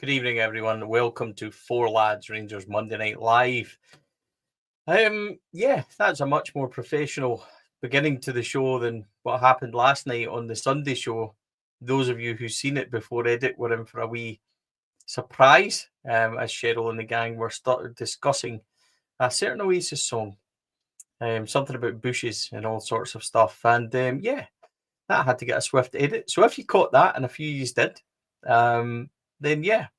Good evening, everyone. Welcome to Four Lads Rangers Monday Night Live. That's a much more professional beginning to the show than what happened last night on the Sunday show. Those of you who've seen it before edit were in for a wee surprise as Cheryl and the gang were started discussing a certain Oasis song, something about bushes and all sorts of stuff. And that had to get a swift edit. So if you caught that, and a few of you did, then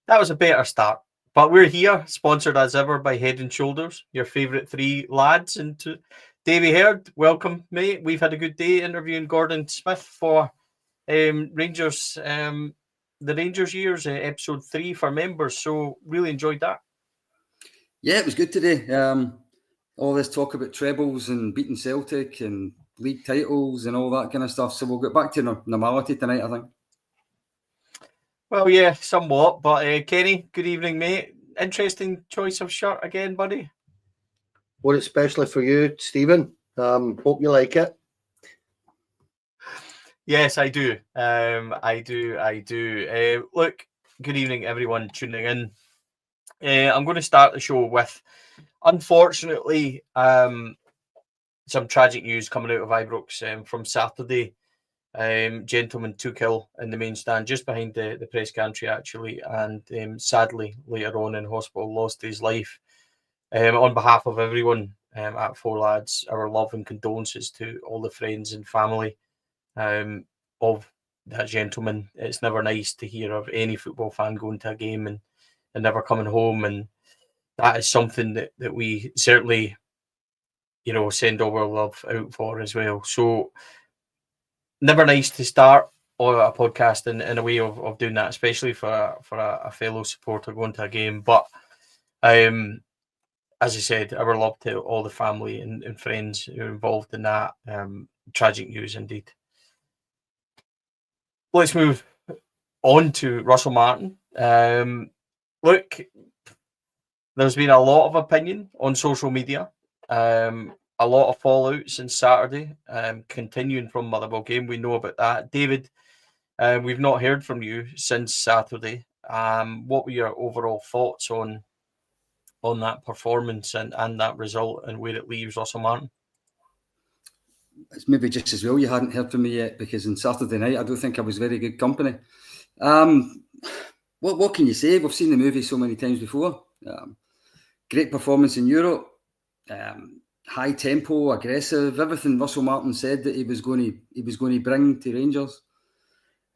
that was a better start. But we're here, sponsored as ever by Head and Shoulders, your favourite three lads. And to Davey Heard, welcome, mate. We've had a good day interviewing Gordon Smith for Rangers, the Rangers Years, episode 3 for members. So really enjoyed that. Yeah, it was good today. All this talk about trebles and beating Celtic and league titles and all that kind of stuff. So we'll get back to normality tonight, I think. Well, yeah, somewhat. But Kenny, good evening, mate. Interesting choice of shirt again, buddy. Well, especially for you, Stephen. Hope you like it. Yes, I do. I do. Look, good evening, everyone tuning in. I'm going to start the show with, unfortunately, some tragic news coming out of Ibrox from Saturday. Gentleman took ill in the main stand just behind the press gantry, actually, and sadly, later on in hospital, lost his life. On behalf of everyone at Four Lads, our love and condolences to all the friends and family of that gentleman. It's never nice to hear of any football fan going to a game and never coming home, and that is something that we certainly, send all our love out for as well. So never nice to start a podcast in a way of doing that, especially for a fellow supporter going to a game. But as I said, our love to all the family and friends who are involved in that. Tragic news indeed. Let's move on to Russell Martin. Look, there's been a lot of opinion on social media. A lot of fallout since Saturday, continuing from Motherwell game. We know about that. David, we've not heard from you since Saturday. What were your overall thoughts on that performance and that result and where it leaves Russell Martin? It's maybe just as well you hadn't heard from me yet, because on Saturday night I don't think I was very good company. What can you say? We've seen the movie so many times before. Great performance in Europe. High tempo, aggressive, everything Russell Martin said that he was going to bring to Rangers.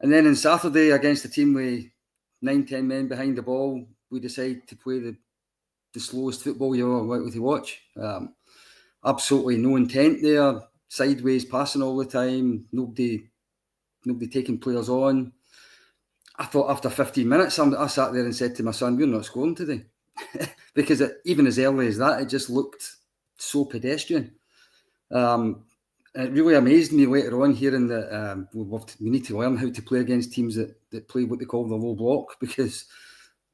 And then on Saturday against a team with 9-10 men behind the ball, we decided to play the slowest football you're ever likely to watch. Absolutely no intent there. Sideways passing all the time. Nobody taking players on. I thought after 15 minutes, I sat there and said to my son, "We're not scoring today," because even as early as that, it just looked so pedestrian. It really amazed me later on hearing that we need to learn how to play against teams that play what they call the low block, because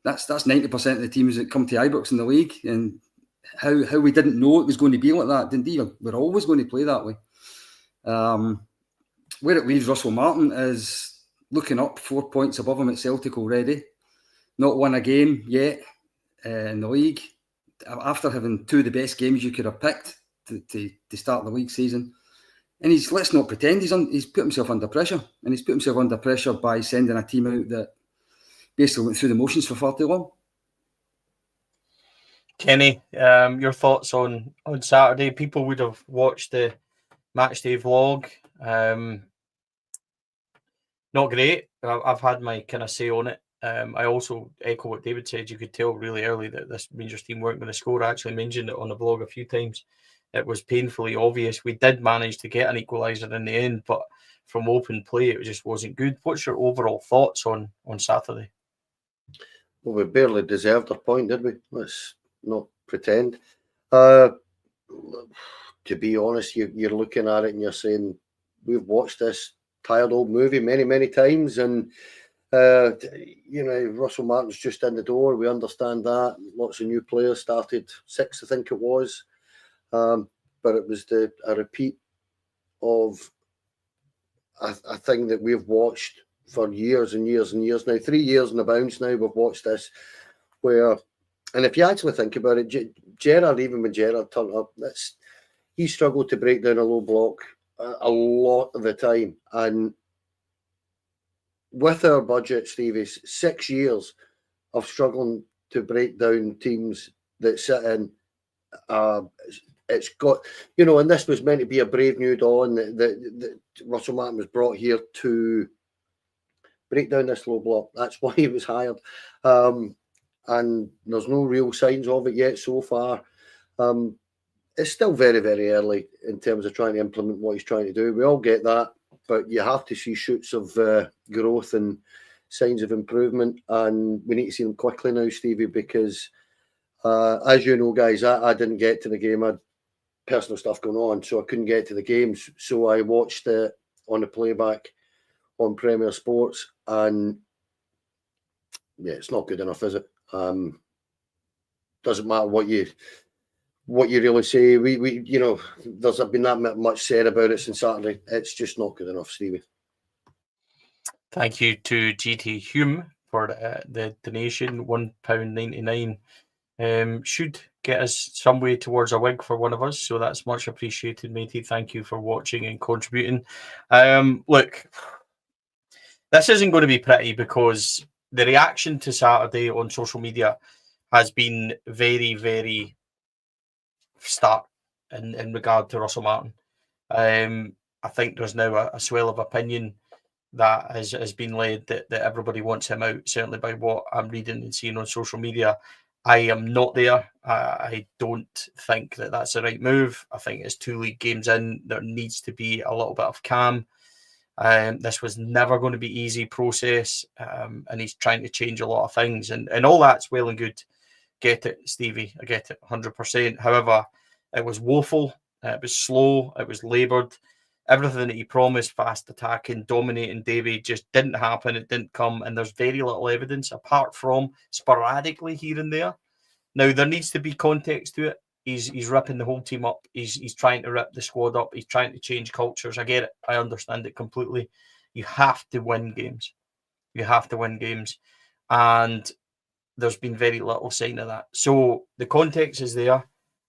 that's 90% of the teams that come to Ibrox in the league, and how we didn't know it was going to be like that. Indeed, we're always going to play that way. Where it leaves Russell Martin is looking up 4 points above him at Celtic already. Not won a game yet in the league, after having two of the best games you could have picked to start the league season. And let's not pretend, he's put himself under pressure. And he's put himself under pressure by sending a team out that basically went through the motions for far too long. Kenny, your thoughts on Saturday? People would have watched the matchday vlog. Not great. I've had my kind of say on it. I also echo what David said. You could tell really early that this Rangers team weren't going to score. I actually mentioned it on the blog a few times. It was painfully obvious. We did manage to get an equaliser in the end, but from open play, it just wasn't good. What's your overall thoughts on Saturday? Well, we barely deserved a point, did we? Let's not pretend. To be honest, you're looking at it and you're saying, we've watched this tired old movie many, many times, and Russell Martin's just in the door. We understand that. Lots of new players started, 6, I think it was. But it was a repeat of a thing that we've watched for years and years and years now. 3 years in the bounce now, we've watched this where, and if you actually think about it, Gerrard, even when Gerrard turned up, he struggled to break down a low block a lot of the time. And with our budget, Stevie, 6 years of struggling to break down teams that sit in, it's got, and this was meant to be a brave new dawn that Russell Martin was brought here to break down this low block. That's why he was hired. And there's no real signs of it yet so far. It's still very, very early in terms of trying to implement what he's trying to do. We all get that, but you have to see shoots of growth and signs of improvement, and we need to see them quickly now, Stevie, because as you know, guys, I didn't get to the game. I had personal stuff going on, so I couldn't get to the games. So I watched it on the playback on Premier Sports, and yeah, it's not good enough, is it? Doesn't matter what you really say. We there's been that much said about it since Saturday. It's just not good enough, Stevie. Thank you to GT Hume for the donation, £1.99. Should get us some way towards a wig for one of us, so that's much appreciated, matey. Thank you for watching and contributing. Look, this isn't going to be pretty because the reaction to Saturday on social media has been very, very stark in regard to Russell Martin. I think there's now a swell of opinion that has been led that everybody wants him out, certainly by what I'm reading and seeing on social media. I am not there. I don't think that that's the right move. I think it's 2 league games in. There needs to be a little bit of calm. This was never going to be easy process, and he's trying to change a lot of things, and all that's well and good. Get it, Stevie. I get it 100%. However, it was woeful. It was slow. It was laboured. Everything that he promised, fast attacking, dominating Davy, just didn't happen. It didn't come, and there's very little evidence apart from sporadically here and there. Now, there needs to be context to it. He's ripping the whole team up. He's trying to rip the squad up. He's trying to change cultures. I get it. I understand it completely. You have to win games. You have to win games. And there's been very little sign of that. So the context is there.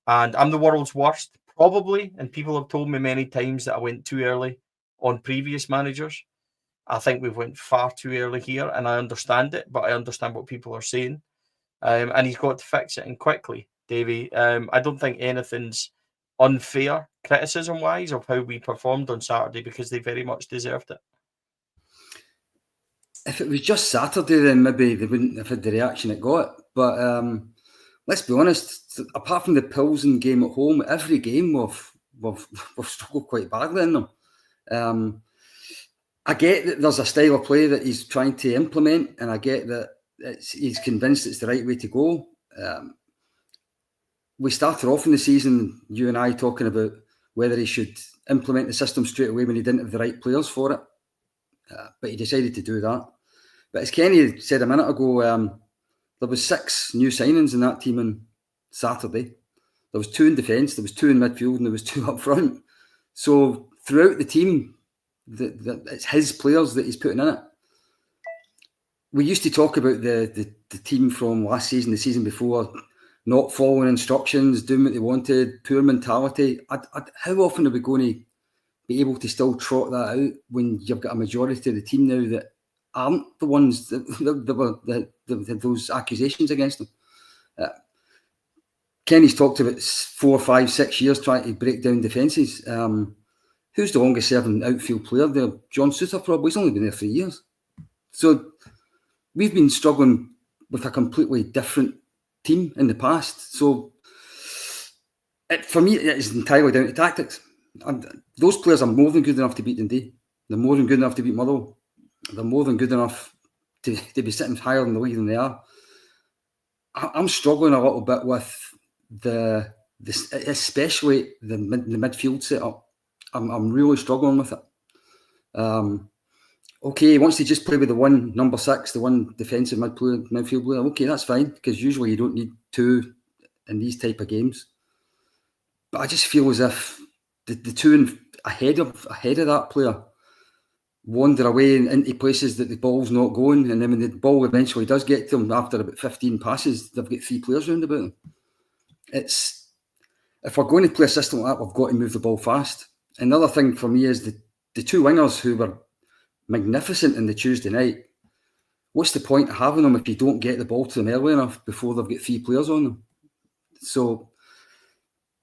And I'm the world's worst, probably. And people have told me many times that I went too early on previous managers. I think we've went far too early here. And I understand it, but I understand what people are saying. And he's got to fix it, and quickly, Davey. I don't think anything's unfair criticism-wise of how we performed on Saturday, because they very much deserved it. If it was just Saturday, then maybe they wouldn't have had the reaction it got. But let's be honest, apart from the Plzen game at home, every game we've struggled quite badly in them. I get that there's a style of play that he's trying to implement, and I get that he's convinced it's the right way to go. We started off in the season, you and I, talking about whether he should implement the system straight away when he didn't have the right players for it. But he decided to do that. But as Kenny said a minute ago, there was 6 new signings in that team on Saturday. There was 2 in defence, there was 2 in midfield, and there was 2 up front. So throughout the team, it's his players that he's putting in it. We used to talk about the team from last season, the season before, not following instructions, doing what they wanted, poor mentality. How often are we going to be able to still trot that out when you've got a majority of the team now that aren't the ones that those accusations against them? Kenny's talked about 4, 5, 6 years trying to break down defences. Who's the longest serving outfield player there? John Souttar probably. He's only been there 3 years. So we've been struggling with a completely different team in the past. So for me, it is entirely down to tactics. And those players are more than good enough to beat Dundee. They're more than good enough to beat Motherwell. They're more than good enough to be sitting higher in the league than they are. I'm struggling a little bit with especially the midfield setup. I'm really struggling with it. Okay, he wants to just play with the one number 6, the one defensive midfield player. Okay, that's fine, because usually you don't need 2 in these type of games. But I just feel as if the 2 ahead of that player wander away into places that the ball's not going, and then when the ball eventually does get to them after about 15 passes, they've got 3 players round about them. If we're going to play a system like that, we've got to move the ball fast. Another thing for me is the 2 wingers who were magnificent in the Tuesday night. What's the point of having them if you don't get the ball to them early enough before they've got 3 players on them? So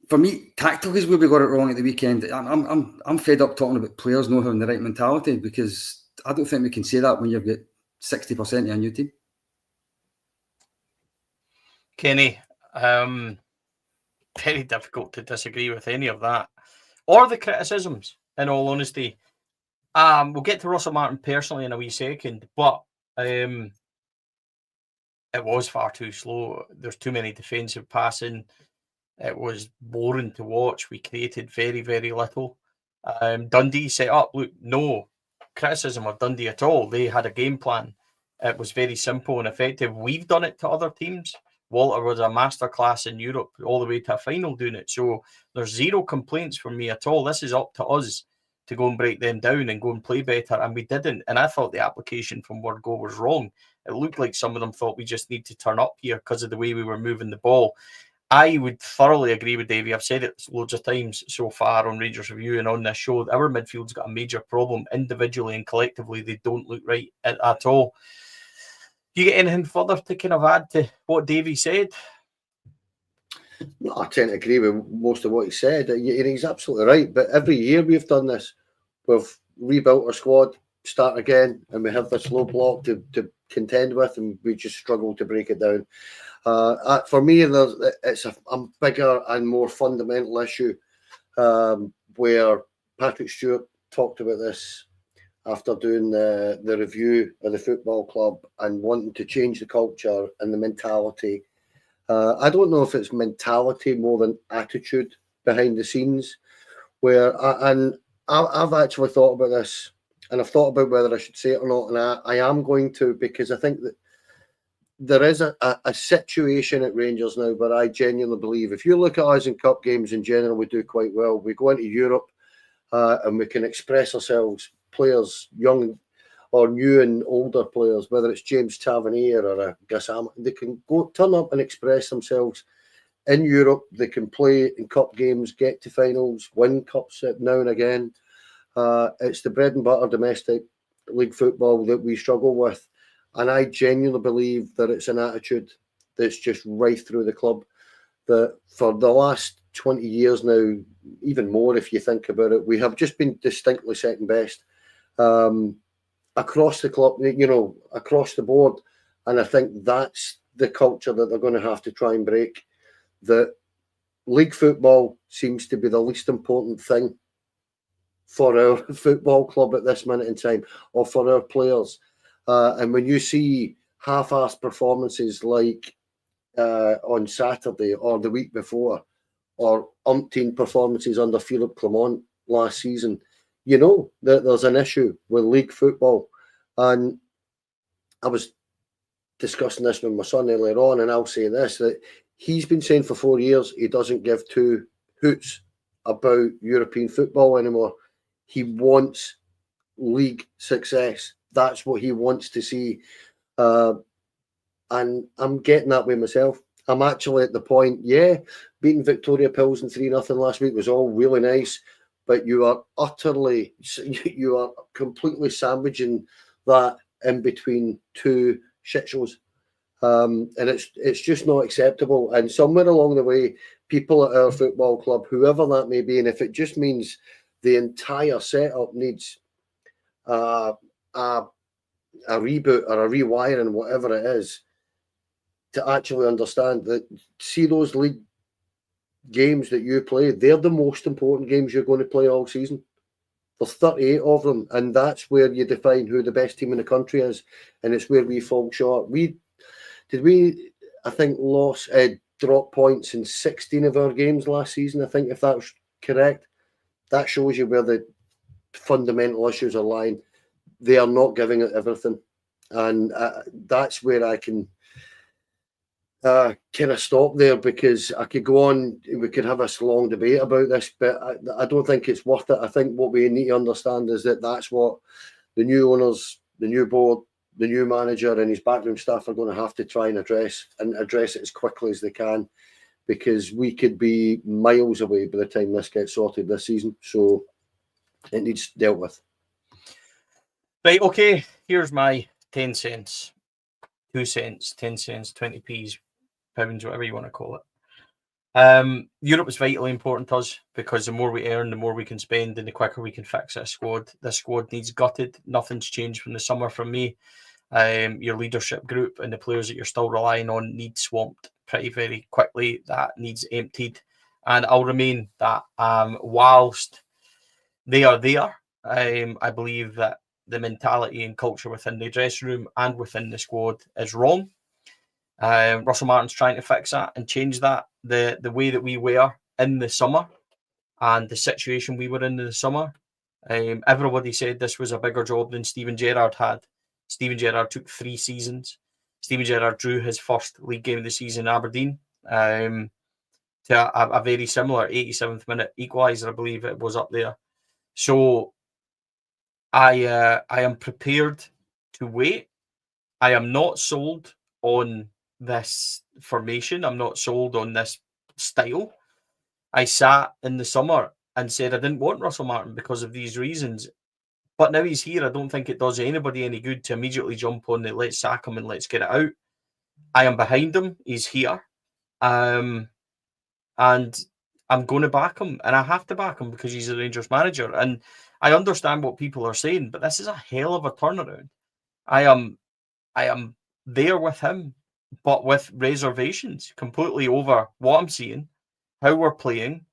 for me, tactically is where we got it wrong at the weekend. I'm fed up talking about players not having the right mentality, because I don't think we can say that when you've got 60% of a new team. Kenny, very difficult to disagree with any of that or the criticisms, in all honesty. We'll get to Russell Martin personally in a wee second, but it was far too slow. There's too many defensive passing. It was boring to watch. We created very, very little. Dundee set up. Look, no criticism of Dundee at all. They had a game plan. It was very simple and effective. We've done it to other teams. Walter was a masterclass in Europe all the way to a final doing it. So there's zero complaints from me at all. This is up to us to go and break them down and go and play better. And we didn't. And I thought the application from word go was wrong. It looked like some of them thought we just need to turn up here because of the way we were moving the ball. I would thoroughly agree with Davey. I've said it loads of times so far on Rangers Review and on this show. Our midfield's got a major problem. Individually and collectively, they don't look right at all. You get anything further to kind of add to what Davey said? No, I tend to agree with most of what he said. He's absolutely right. But every year we've done this. We've rebuilt our squad, start again, and we have this low block to contend with, and we just struggle to break it down. For me, it's a bigger and more fundamental issue where Patrick Stewart talked about this after doing the review of the football club and wanting to change the culture and the mentality. I don't know if it's mentality more than attitude behind the scenes. I've actually thought about this, and I've thought about whether I should say it or not, and I am going to, because I think that there is a situation at Rangers now where I genuinely believe, if you look at us in cup games in general, we do quite well. We go into Europe and we can express ourselves. Players, young or new and older players, whether it's James Tavernier or a Gassama, they can go turn up and express themselves in Europe. They can play in cup games, get to finals, win cups now and again. It's the bread and butter domestic league football that we struggle with. And I genuinely believe that it's an attitude that's just right through the club. That for the last 20 years now, even more if you think about it, we have just been distinctly second best across the club, across the board. And I think that's the culture that they're going to have to try and break. That league football seems to be the least important thing for our football club at this minute in time, or for our players. And when you see half-assed performances like on Saturday or the week before, or umpteen performances under Philippe Clement last season, you know that there's an issue with league football. And I was discussing this with my son earlier on, and I'll say this, that he's been saying for 4 years he doesn't give 2 hoots about European football anymore. He wants league success. That's what he wants to see. And I'm getting that way myself. I'm actually at the point, beating Victoria Plzen 3-0 last week was all really nice, but you are completely sandwiching that in between 2 shit shows. And it's just not acceptable. And somewhere along the way, people at our football club, whoever that may be, and if it just means the entire setup needs a reboot or a rewiring, whatever it is, to actually understand that, see those league games that you play, they're the most important games you're going to play all season. There's 38 of them, and that's where you define who the best team in the country is, and it's where we fall short. I think, drop points in 16 of our games last season, I think, if that's correct. That shows you where the fundamental issues are lying. They are not giving it everything, and that's where I can kind of stop there, because I could go on, we could have a long debate about this, but I don't think it's worth it. I think what we need to understand is that that's what the new owners, the new board, the new manager and his backroom staff are going to have to try and address it as quickly as they can, because we could be miles away by the time this gets sorted this season. So it needs dealt with. Right, okay, here's my 10 cents, 2 cents, 10 cents, 20p's, pounds, whatever you want to call it. Europe is vitally important to us, because the more we earn, the more we can spend, and the quicker we can fix this squad. This squad needs gutted. Nothing's changed from the summer from me. Your leadership group and the players that you're still relying on need swamped pretty very quickly. That needs emptied, and I'll remain that. Whilst they are there, I believe that the mentality and culture within the dressing room and within the squad is wrong. Russell Martin's trying to fix that and change that. The way that we were in the summer and the situation we were in the summer, everybody said this was a bigger job than Steven Gerrard had. Steven Gerrard took 3 seasons. Steven Gerrard drew his first league game of the season in Aberdeen to a very similar 87th minute equaliser, I believe it was up there. So I am prepared to wait. I am not sold on this formation. I'm not sold on this style. I sat in the summer and said I didn't want Russell Martin because of these reasons. But now he's here, I don't think it does anybody any good to immediately jump on the let's sack him and let's get it out. I am behind him. He's here. And I'm going to back him. And I have to back him because he's a Rangers manager. And I understand what people are saying, but this is a hell of a turnaround. I am there with him, but with reservations completely over what I'm seeing, how we're playing,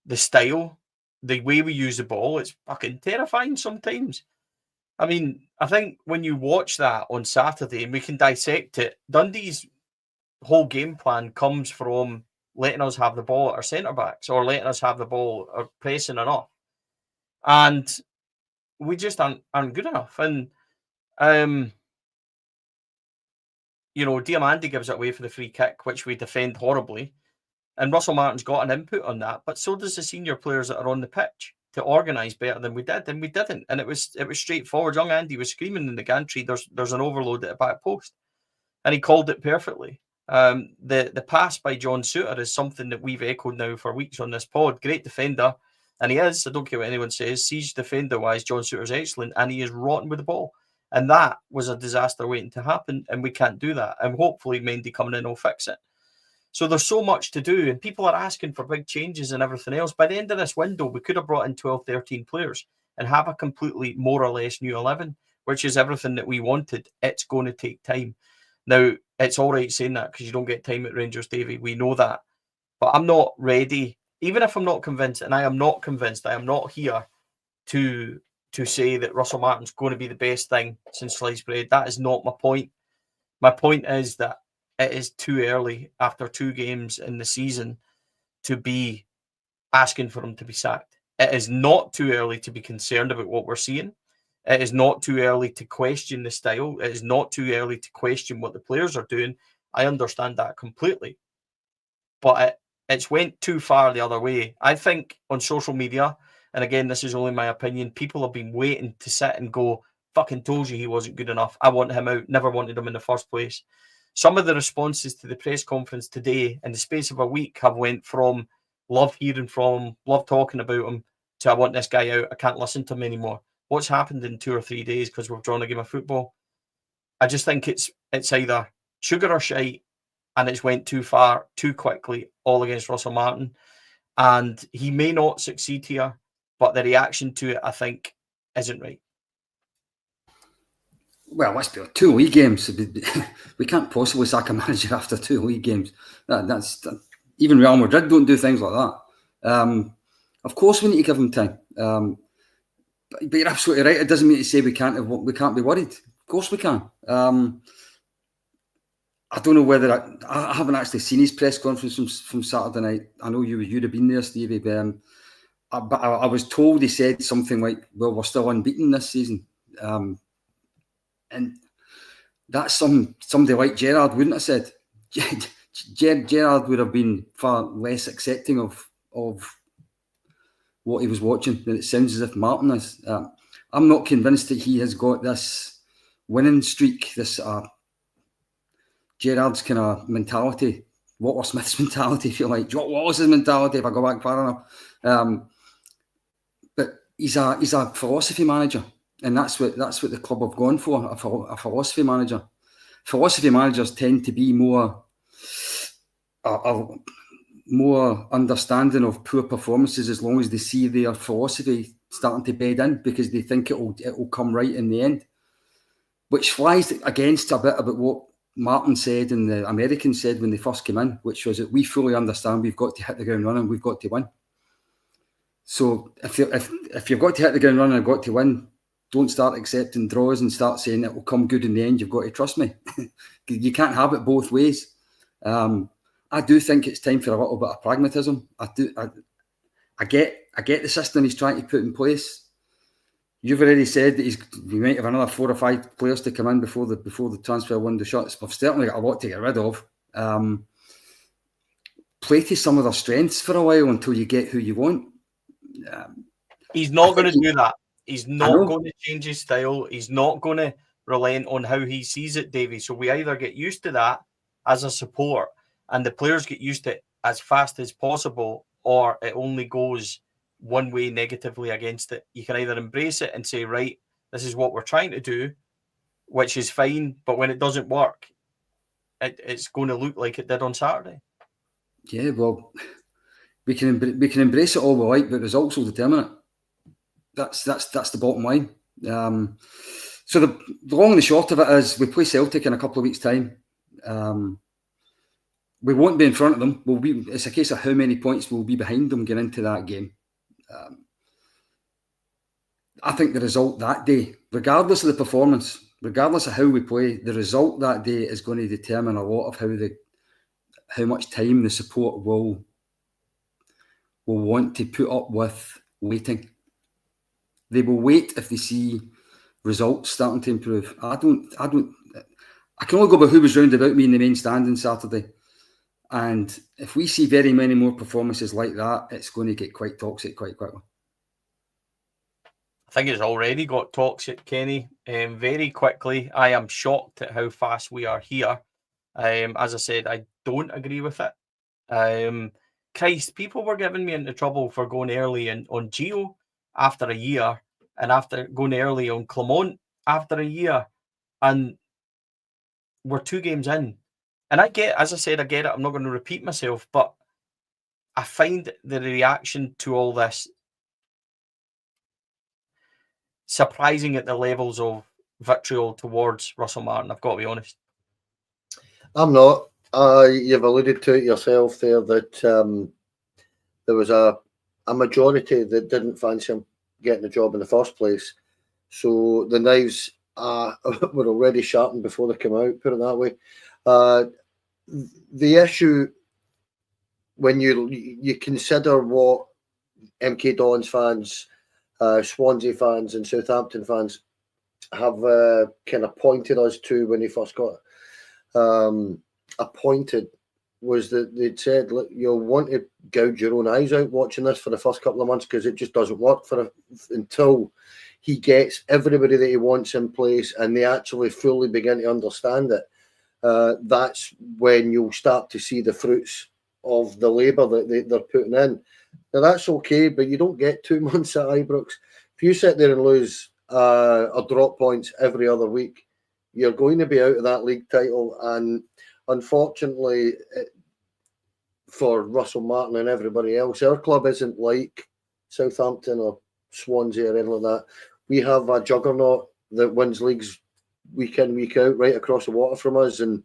the style, the way we use the ball. It's fucking terrifying sometimes. I mean, I think when you watch that on Saturday and we can dissect it, Dundee's whole game plan comes from letting us have the ball at our centre backs, or letting us have the ball, or pressing enough. And we just aren't good enough. And Diamandi gives it away for the free kick, which we defend horribly. And Russell Martin's got an input on that, but so does the senior players that are on the pitch to organise better than we did, and we didn't. And it was straightforward. Young Andy was screaming in the gantry, there's an overload at the back post, and he called it perfectly. The pass by John Souttar is something that we've echoed now for weeks on this pod. Great defender, and he is. I don't care what anyone says. Siege defender-wise, John Souttar's excellent, and he is rotten with the ball. And that was a disaster waiting to happen, and we can't do that. And hopefully Mendy coming in will fix it. So there's so much to do, and people are asking for big changes and everything else. By the end of this window, we could have brought in 12, 13 players and have a completely more or less new 11, which is everything that we wanted. It's going to take time. Now, it's all right saying that because you don't get time at Rangers, Davy. We know that. But I'm not ready, even if I'm not convinced, and I am not convinced, I am not here to say that Russell Martin's going to be the best thing since sliced bread. That is not my point. My point is that it is too early after 2 games in the season to be asking for him to be sacked. It is not too early to be concerned about what we're seeing. It is not too early to question the style. It is not too early to question what the players are doing. I understand that completely. But it's went too far the other way. I think on social media, and again, this is only my opinion, people have been waiting to sit and go, fucking told you he wasn't good enough. I want him out. Never wanted him in the first place. Some of the responses to the press conference today in the space of a week have went from love hearing from him, love talking about him, to I want this guy out. I can't listen to him anymore. What's happened in 2 or 3 days because we've drawn a game of football? I just think it's either sugar or shite, and it's went too far, too quickly, all against Russell Martin. And he may not succeed here, but the reaction to it, I think, isn't right. Well, let's be honest, 2 league games. We can't possibly sack a manager after 2 league games. That's even Real Madrid don't do things like that. Of course, we need to give him time. But you're absolutely right. It doesn't mean to say we can't be worried. Of course, we can. I don't know whether I haven't actually seen his press conference from Saturday night. I know you'd have been there, Stevie. But I was told he said something like, "Well, we're still unbeaten this season." And that's somebody like Gerrard wouldn't have said. Gerrard would have been far less accepting of what he was watching than it sounds as if Martin is. I'm not convinced that he has got this winning streak, this Gerrard's kind of mentality, Walter Smith's mentality, if you like, Joe Wallace's mentality, if I go back far enough. But he's a philosophy manager, and that's what the club have gone for, a philosophy manager. Philosophy managers tend to be more understanding of poor performances as long as they see their philosophy starting to bed in, because they think it'll come right in the end, which flies against a bit about what Martin said and the Americans said when they first came in, which was that we fully understand we've got to hit the ground running, we've got to win. So if you've got to hit the ground running and got to win, don't start accepting draws and start saying it will come good in the end. You've got to trust me. You can't have it both ways. I do think it's time for a little bit of pragmatism. I get the system he's trying to put in place. You've already said that we might have another 4 or 5 players to come in before the transfer window shuts. We've certainly got a lot to get rid of. Play to some of their strengths for a while until you get who you want. He's not going to do that. He's not going to change his style. He's not going to relent on how he sees it, Davey. So we either get used to that as a support and the players get used to it as fast as possible, or it only goes one way negatively against it. You can either embrace it and say, right, this is what we're trying to do, which is fine, but when it doesn't work, it's going to look like it did on Saturday. Yeah, well, we can embrace it all we like, but results will determine it. That's the bottom line. So the long and the short of it is, we play Celtic in a couple of weeks' time. We won't be in front of them. It's a case of how many points we'll be behind them going into that game. I think the result that day, regardless of the performance, regardless of how we play, the result that day is going to determine a lot of how much time the support will want to put up with waiting. They will wait if they see results starting to improve. I can only go by who was round about me in the main stand on Saturday. And if we see very many more performances like that, it's going to get quite toxic quite quickly. I think it's already got toxic, Kenny, very quickly. I am shocked at how fast we are here. As I said, I don't agree with it. Christ, people were giving me into trouble for going early on Gio after a year, and after going early on Clement after a year, and we're 2 games in. And I get it. I'm not going to repeat myself, but I find the reaction to all this surprising at the levels of vitriol towards Russell Martin. I've got to be honest. I'm not. You've alluded to it yourself there that there was a majority that didn't fancy him getting the job in the first place. So the knives were already sharpened before they came out, put it that way. The issue, when you consider what MK Dons fans, Swansea fans and Southampton fans have kind of pointed us to when he first got appointed, was that they'd said, look, you'll want to gouge your own eyes out watching this for the first couple of months, because it just doesn't work until he gets everybody that he wants in place and they actually fully begin to understand it. That's when you'll start to see the fruits of the labour that they're putting in. Now, that's okay, but you don't get 2 months at Ibrox. If you sit there and lose or drop points every other week, you're going to be out of that league title. And unfortunately, for Russell Martin and everybody else, our club isn't like Southampton or Swansea or anything like that. We have a juggernaut that wins leagues week in, week out, right across the water from us and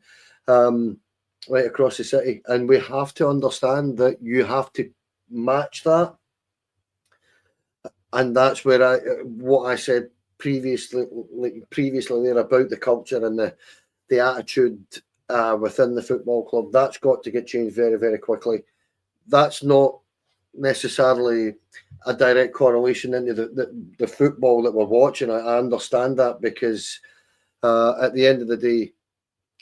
right across the city. And we have to understand that you have to match that. And that's where what I said previously there about the culture and the attitude within the football club. That's got to get changed very, very quickly. That's not necessarily a direct correlation into the football that we're watching. I understand that, because at the end of the day,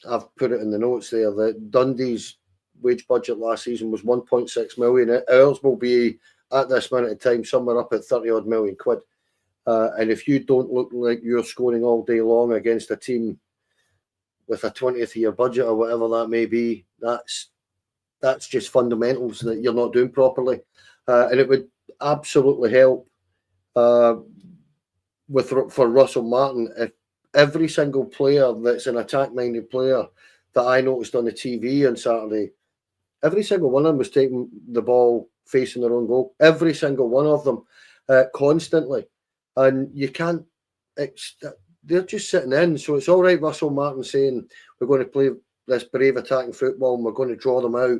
I've put it in the notes there that Dundee's wage budget last season was 1.6 million. Ours will be, at this minute in time, somewhere up at 30 odd million quid. And if you don't look like you're scoring all day long against a team with a 20th year budget or whatever that may be, that's just fundamentals that you're not doing properly. And it would absolutely help for Russell Martin if every single player that's an attack-minded player that I noticed on the TV on Saturday, every single one of them was taking the ball facing their own goal. Every single one of them, constantly. And you can't, they're just sitting in. So it's all right, Russell Martin saying we're going to play this brave attacking football and we're going to draw them out.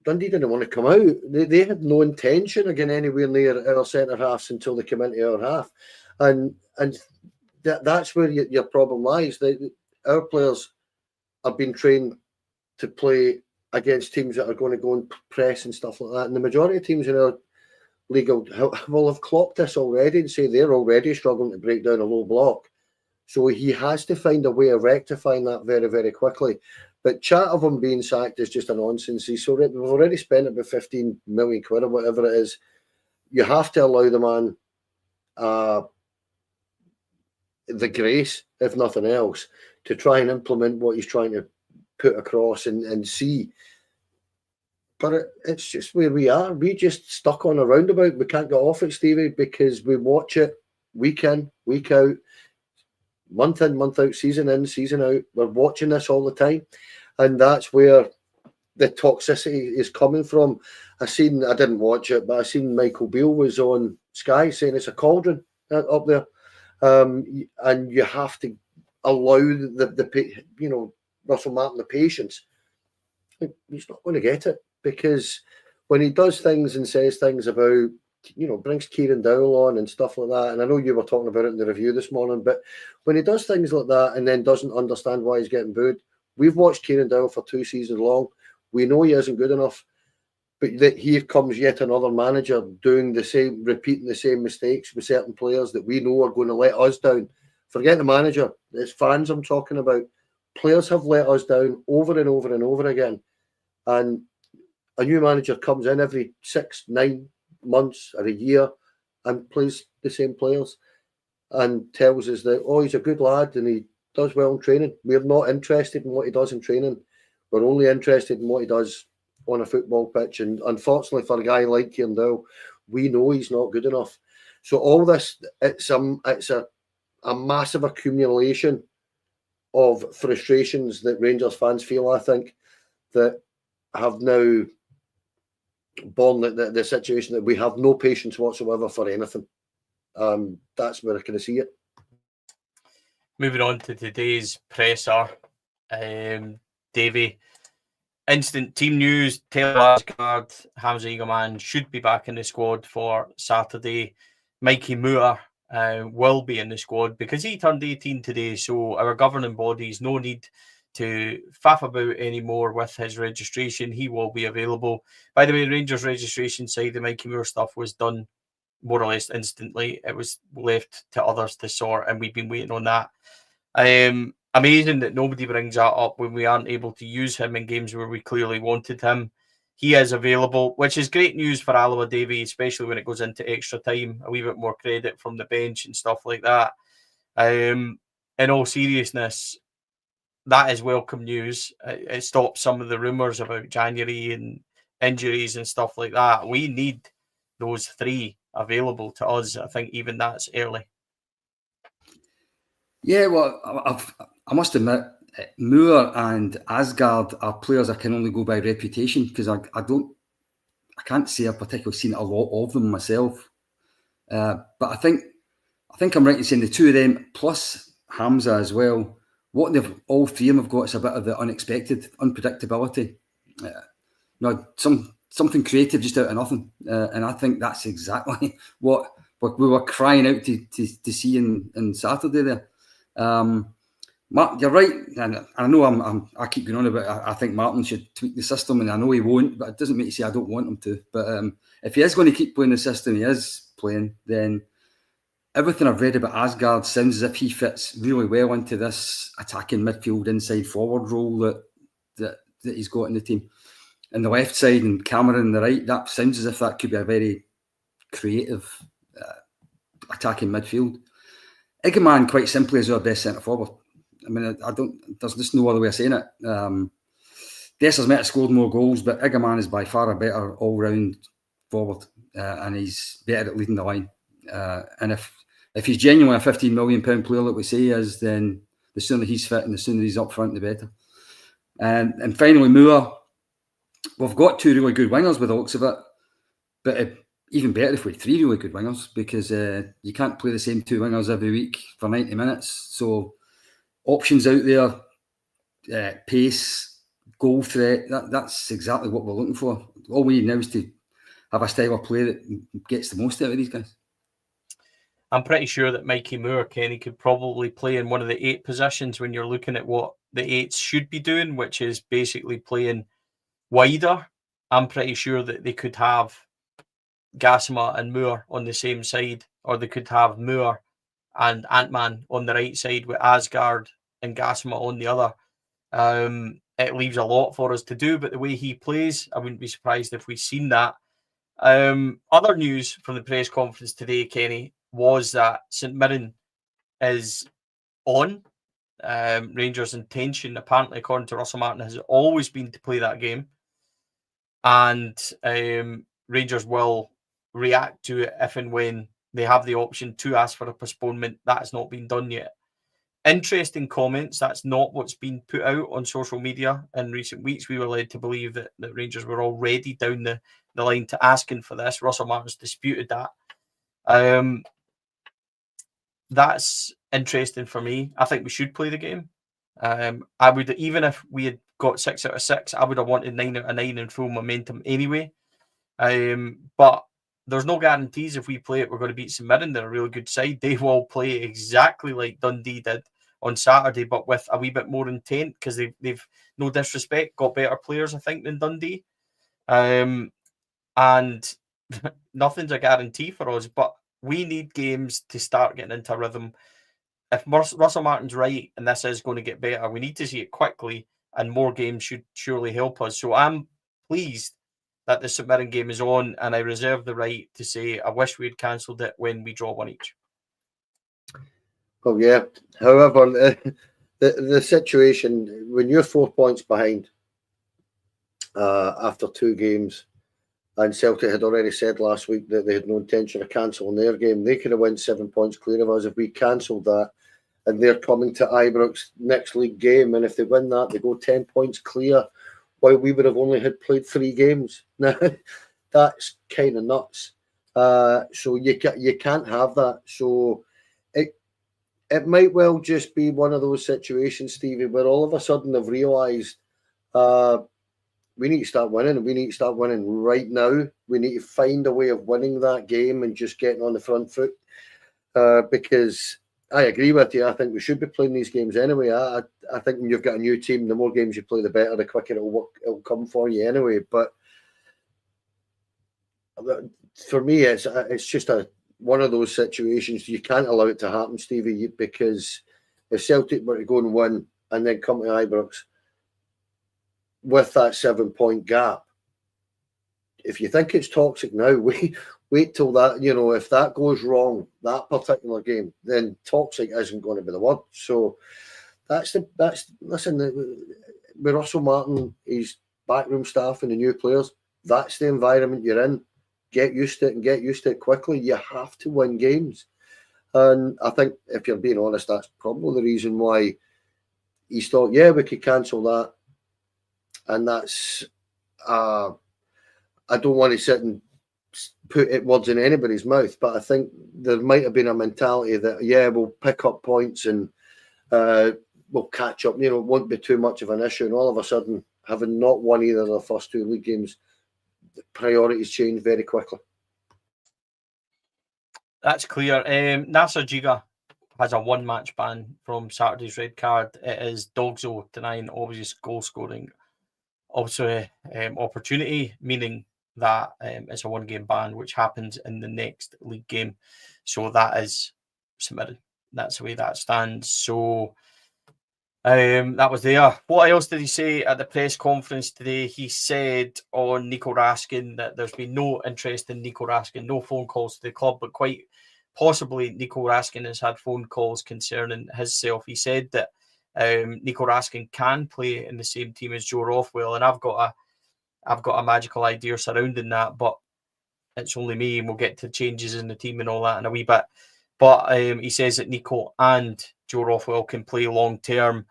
Dundee didn't want to come out. They had no intention of getting anywhere near our centre halves until they came into our half. And that's where your problem lies. Our players have been trained to play against teams that are going to go and press and stuff like that. And the majority of teams in our league will have clocked this already and say they're already struggling to break down a low block. So he has to find a way of rectifying that very, very quickly. But chat of him being sacked is just a nonsense. We've already spent about 15 million quid or whatever it is. You have to allow the man the grace, if nothing else, to try and implement what he's trying to put across and see. But it's just where we are. We just stuck on a roundabout. We can't get off it, Stevie, because we watch it week in, week out, month in, month out, season in, season out. We're watching this all the time. And that's where the toxicity is coming from. I didn't watch it, but I seen Michael Beale was on Sky saying it's a cauldron up there. And you have to allow the Russell Martin the patience. He's not going to get it, because when he does things and says things about, brings Kieran Dowell on and stuff like that, and I know you were talking about it in the review this morning, but when he does things like that and then doesn't understand why he's getting booed, we've watched Kieran Dowell for 2 seasons long. We know he isn't good enough, but here comes yet another manager doing the same, repeating the same mistakes with certain players that we know are going to let us down. Forget the manager, it's fans I'm talking about. Players have let us down over and over and over again. And a new manager comes in every 6, 9 months or a year and plays the same players and tells us that, he's a good lad and he does well in training. We're not interested in what he does in training. We're only interested in what he does on a football pitch. And unfortunately for a guy like Kieran Dowell, we know he's not good enough. So all this, it's a massive accumulation of frustrations that Rangers fans feel, I think, that have now born the situation that we have no patience whatsoever for anything. That's where I can see it. Moving on to today's presser, Davey. Instant team news: Taylor Asgard, Hamza Eagleman should be back in the squad for Saturday. Mikey Moore will be in the squad because he turned 18 today, so our governing bodies no need to faff about anymore with his registration. He will be available. By the way, Rangers registration side, the Mikey Moore stuff was done more or less instantly. It was left to others to sort, and we've been waiting on that. Amazing that nobody brings that up when we aren't able to use him in games where we clearly wanted him. He is available, which is great news for Alloa, Davey, especially when it goes into extra time, a wee bit more credit from the bench and stuff like that. In all seriousness, that is welcome news. It stops some of the rumours about January and injuries and stuff like that. We need those 3 available to us. I think even that's early. Yeah, well, I must admit, Moore and Asgard are players I can only go by reputation, because I can't say I've particularly seen a lot of them myself. But I think I'm right in saying the 2 of them plus Hamza as well. What all 3 of them have got is a bit of the unexpected, unpredictability. Something creative just out of nothing, and I think that's exactly what we were crying out to see in Saturday there. Mark, you're right, and I know I keep going on about it. I think Martin should tweak the system, and I know he won't, but it doesn't make you say I don't want him to. But if he is going to keep playing the system he is playing, then everything I've read about Asgard sounds as if he fits really well into this attacking midfield inside forward role that he's got in the team. And the left side and Cameron on the right, that sounds as if that could be a very creative attacking midfield. Iggeman, quite simply, is our best centre forward. I mean, there's just no other way of saying it. Dessers might have scored more goals, but Iggeman is by far a better all-round forward, and he's better at leading the line. And if he's genuinely a £15 million player, like we say he is, then the sooner he's fit and the sooner he's up front, the better. And finally, Moore. We've got two really good wingers with the looks of it, but even better if we had three really good wingers, because you can't play the same two wingers every week for 90 minutes. So options out there, pace, goal threat, that's exactly what we're looking for. All we need now is to have a style of play that gets the most out of these guys. I'm pretty sure that Mikey Moore, Kenny, could probably play in one of the 8 positions when you're looking at what the 8s should be doing, which is basically playing wider. I'm pretty sure that they could have Gassama and Moore on the same side, or they could have Moore and Ant-Man on the right side with Asgard and Gassama on the other. It leaves a lot for us to do, but the way he plays, I wouldn't be surprised if we've seen that. Other news from the press conference today, Kenny, was that St Mirren is on. Rangers' intention, apparently, according to Russell Martin, has always been to play that game. And Rangers will react to it if and when they have the option to ask for a postponement. That has not been done yet. Interesting comments. That's not what's been put out on social media in recent weeks. We were led to believe that Rangers were already down the line to asking for this. Russell Martin's disputed that. That's interesting for me. I think we should play the game. I would, even if we had got 6 out of 6, I would have wanted 9 out of 9 in full momentum anyway. But there's no guarantees if we play it, we're going to beat St Mirren. They're a really good side. They will play exactly like Dundee did on Saturday, but with a wee bit more intent, because they've, no disrespect, got better players, I think, than Dundee. And nothing's a guarantee for us, but we need games to start getting into a rhythm. If Russell Martin's right and this is going to get better, we need to see it quickly, and more games should surely help us. So I'm pleased that the St Mirren game is on, and I reserve the right to say I wish we had cancelled it when we draw 1 each. Oh yeah. However, the situation when you're 4 points behind after 2 games, and Celtic had already said last week that they had no intention of cancelling their game, they could have went 7 points clear of us if we cancelled that. And they're coming to Ibrox next league game, and if they win that, they go 10 points clear, while we would have only had played 3 games. Now, that's kind of nuts. So you can't have that. So it might well just be one of those situations, Stevie, where all of a sudden they've realised we need to start winning, and we need to start winning right now. We need to find a way of winning that game and just getting on the front foot. Because I agree with you. I think we should be playing these games anyway. I think when you've got a new team, the more games you play, the better, the quicker it'll come for you anyway. But for me, it's just one of those situations you can't allow it to happen, Stevie, because if Celtic were to go and win and then come to Ibrox with that 7 point gap, if you think it's toxic now, wait till that, if that goes wrong, that particular game, then toxic isn't going to be the word. So listen, with Russell Martin, his backroom staff and the new players, that's the environment you're in. Get used to it, and get used to it quickly. You have to win games. And I think, if you're being honest, that's probably the reason why he's thought, yeah, we could cancel that. And that's, I don't want to sit and put words in anybody's mouth, but I think there might have been a mentality that, yeah, we'll pick up points and we'll catch up. It won't be too much of an issue. And all of a sudden, having not won either of the first 2 league games, the priorities change very quickly. That's clear. Nasser Jiga has a 1-match ban from Saturday's red card. It is Dogzo denying obvious goal scoring. Also, opportunity, meaning that it's a 1-game ban, which happens in the next league game. So that is submitted. That's the way that stands. So that was there. What else did he say at the press conference today? He said on Nico Raskin that there's been no interest in Nico Raskin, no phone calls to the club, but quite possibly Nico Raskin has had phone calls concerning himself. He said that Nico Raskin can play in the same team as Joe Rothwell, and I've got a magical idea surrounding that, but it's only me, and we'll get to changes in the team and all that in a wee bit. But he says that Nico and Joe Rothwell can play long term.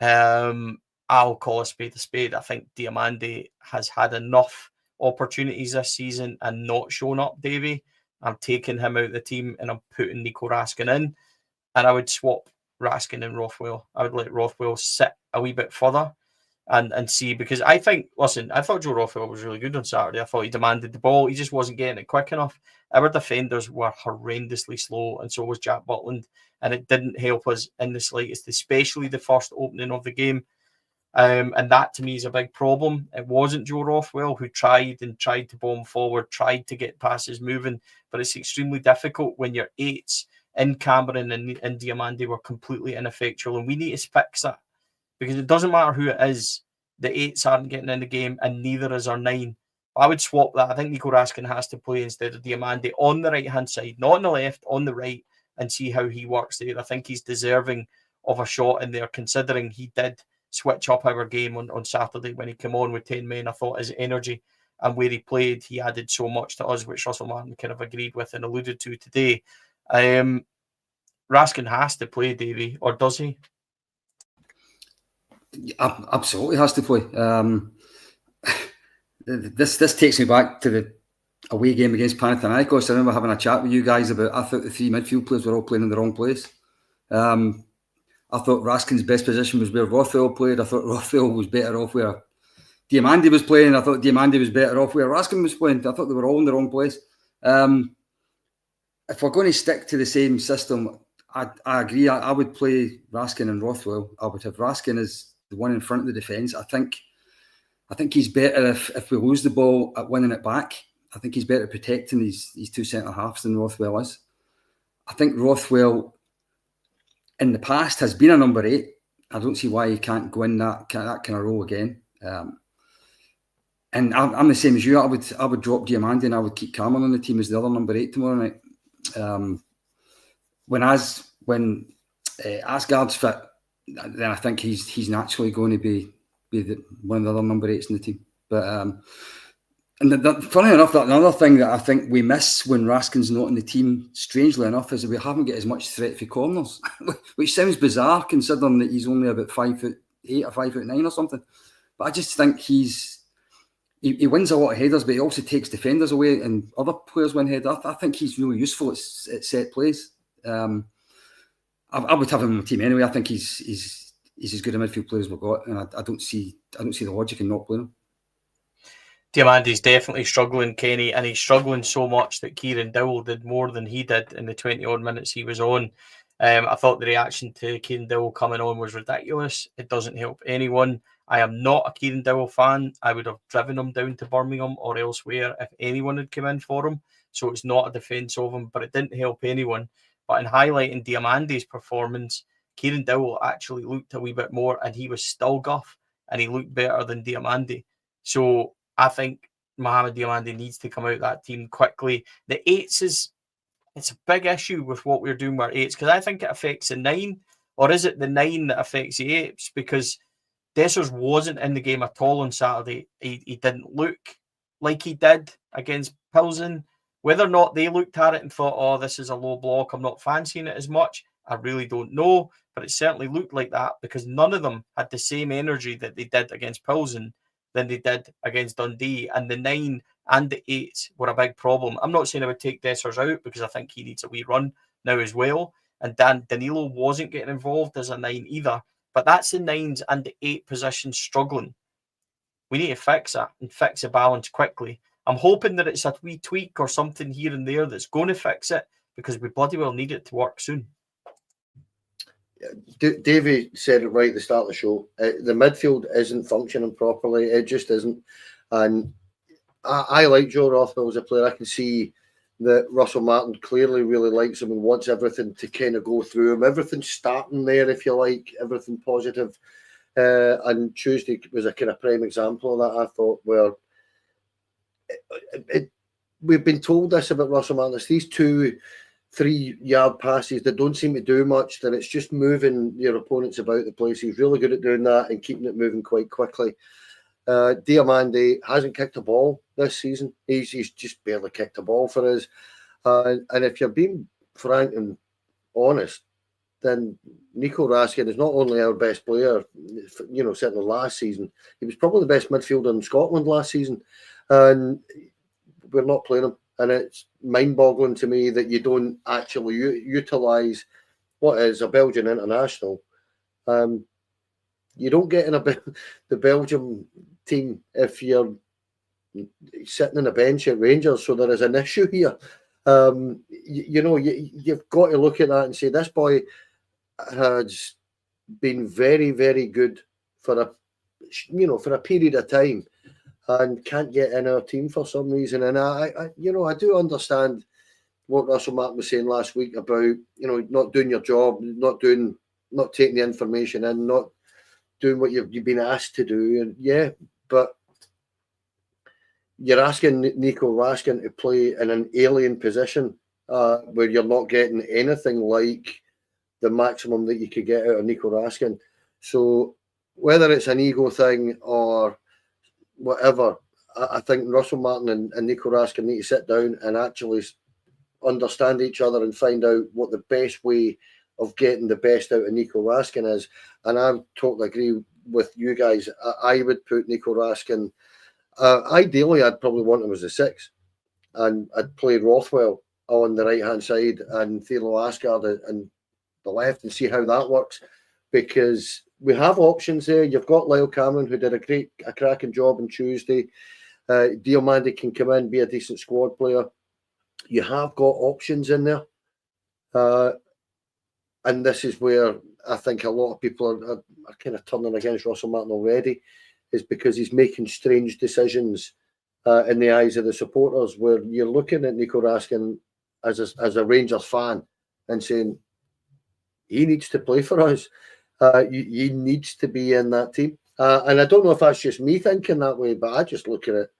I'll call a spade a spade. I think Diamande has had enough opportunities this season and not shown up, Davey. I'm taking him out of the team and I'm putting Nico Raskin in. And I would swap Raskin and Rothwell. I would let Rothwell sit a wee bit further and see, because I thought Joe Rothwell was really good on Saturday. I thought he demanded the ball. He just wasn't getting it quick enough. Our defenders were horrendously slow, and so was Jack Butland, and it didn't help us in the slightest, especially the first opening of the game. And that to me is a big problem. It wasn't Joe Rothwell who tried to bomb forward, tried to get passes moving, but it's extremely difficult when your eights in Cameron and Diamande were completely ineffectual, and we need to fix that. Because it doesn't matter who it is, the eights aren't getting in the game, and neither is our 9. I would swap that. I think Nico Raskin has to play instead of Diamande on the right-hand side, not on the left, on the right, and see how he works there. I think he's deserving of a shot in there, considering he did switch up our game on Saturday when he came on with 10 men. I thought his energy and where he played, he added so much to us, which Russell Martin kind of agreed with and alluded to today. Raskin has to play, Davey, or does he? Absolutely has to play. This takes me back to the away game against Panathinaikos. I remember having a chat with you guys about, I thought the 3 midfield players were all playing in the wrong place. I thought Raskin's best position was where Rothwell played. I thought Rothwell was better off where Diamande was playing. I thought Diamande was better off where Raskin was playing. I thought they were all in the wrong place. If we're going to stick to the same system, I agree. I would play Raskin and Rothwell. I would have Raskin as the one in front of the defence. I think he's better if we lose the ball at winning it back. I think he's better at protecting these 2 centre-halves than Rothwell is. I think Rothwell, in the past, has been a number 8. I don't see why he can't go in that kind of role again. And I'm the same as you. I would drop Diamande and I would keep Cameron on the team as the other number 8 tomorrow night. When Asgard's fit, then I think he's naturally going to be one of the other number 8s in the team. But funny enough, another thing that I think we miss when Raskin's not in the team, strangely enough, is that we haven't got as much threat for corners, which sounds bizarre considering that he's only about 5'8" or 5'9" or something. But I just think he wins a lot of headers, but he also takes defenders away, and other players win headers. I think he's really useful at set plays. I would have him in my team anyway. I think he's as good a midfield player as we've got, and I don't see the logic in not playing him. Diamande's definitely struggling, Kenny, and he's struggling so much that Kieran Dowell did more than he did in the 20-odd minutes he was on. I thought the reaction to Kieran Dowell coming on was ridiculous. It doesn't help anyone. I am not a Kieran Dowell fan. I would have driven him down to Birmingham or elsewhere if anyone had come in for him. So it's not a defence of him, but it didn't help anyone. But in highlighting Diamande's performance, Kieran Dowell actually looked a wee bit more, and he was still guff, and he looked better than Diamande. So I think Mohamed Diamande needs to come out of that team quickly. The 8s it's a big issue with what we're doing with our 8s, because I think it affects the 9, or is it the 9 that affects the 8s? Because Dessers wasn't in the game at all on Saturday. He didn't look like he did against Plzen. Whether or not they looked at it and thought, oh, this is a low block, I'm not fancying it as much, I really don't know. But it certainly looked like that, because none of them had the same energy that they did against Plzen than they did against Dundee. And the 9 and the 8 were a big problem. I'm not saying I would take Dessers out, because I think he needs a wee run now as well. And Danilo wasn't getting involved as a 9 either. But that's the 9s and the 8 positions struggling. We need to fix that and fix the balance quickly. I'm hoping that it's a wee tweak or something here and there that's going to fix it, because we bloody well need it to work soon. Davey said it right at the start of the show. The midfield isn't functioning properly. It just isn't. And I like Joe Rothwell as a player. I can see that Russell Martin clearly really likes him and wants everything to kind of go through him. Everything's starting there, if you like, everything positive. And Tuesday was a kind of prime example of that, I thought, where we've been told this about Russell Martin. It's these 2 3-yard passes that don't seem to do much, then it's just moving your opponents about the place. He's really good at doing that and keeping it moving quite quickly. Diomande hasn't kicked a ball this season. He's just barely kicked a ball for us. And if you're being frank and honest, then Nico Raskin is not only our best player, certainly last season, he was probably the best midfielder in Scotland last season. And we're not playing him. And it's mind-boggling to me that you don't actually utilise what is a Belgian international. You don't get in the Belgium team if you're sitting on a bench at Rangers, so there is an issue here. You've got to look at that and say, this boy has been very, very good for a period of time and can't get in our team for some reason. And I do understand what Russell Martin was saying last week about, not doing your job, not taking the information in, not doing what you've been asked to do. And yeah, but you're asking Nico Raskin to play in an alien position where you're not getting anything like the maximum that you could get out of Nico Raskin. So whether it's an ego thing or whatever, I think Russell Martin and Nico Raskin need to sit down and actually understand each other and find out what the best way of getting the best out of Nico Raskin is. And I totally agree with you guys. I would put Nico Raskin, ideally I'd probably want him as a 6, and I'd play Rothwell on the right-hand side and Thilo Asgard on the left and see how that works, because we have options there. You've got Lyle Cameron, who did a cracking job on Tuesday. Diomande can come in, be a decent squad player. You have got options in there. And this is where I think a lot of people are kind of turning against Russell Martin already, is because he's making strange decisions in the eyes of the supporters, where you're looking at Nico Raskin as a Rangers fan and saying, he needs to play for us. He needs to be in that team. And I don't know if that's just me thinking that way, but I just look at it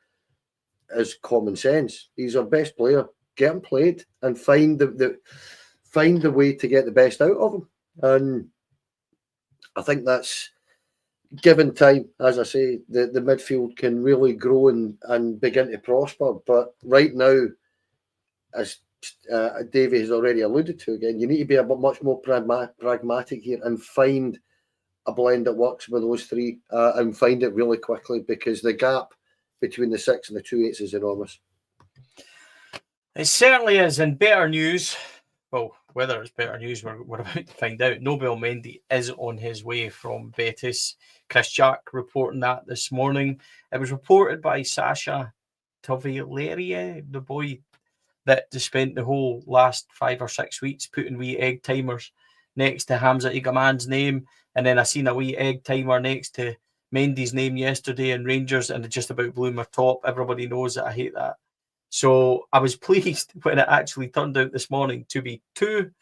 as common sense. He's our best player. Get him played and find the way to get the best out of him. And I think that's, given time, as I say, the midfield can really grow and begin to prosper. But right now, as Davey has already alluded to again, you need to be a much more pragmatic here and find a blend that works with those three and find it really quickly, because the gap between the 6 and the 2/8 is enormous. It certainly is. And better news, well, whether it's better news, we're about to find out. Nobel Mendy is on his way from Betis. Chris Jack reporting that this morning. It was reported by Sasha Tovileria, the boy that spent the whole last 5 or 6 weeks putting wee egg timers next to Hamza Igaman's name. And then I seen a wee egg timer next to Mendy's name yesterday in Rangers, and it just about blew my top. Everybody knows that I hate that. So I was pleased when it actually turned out this morning to be true,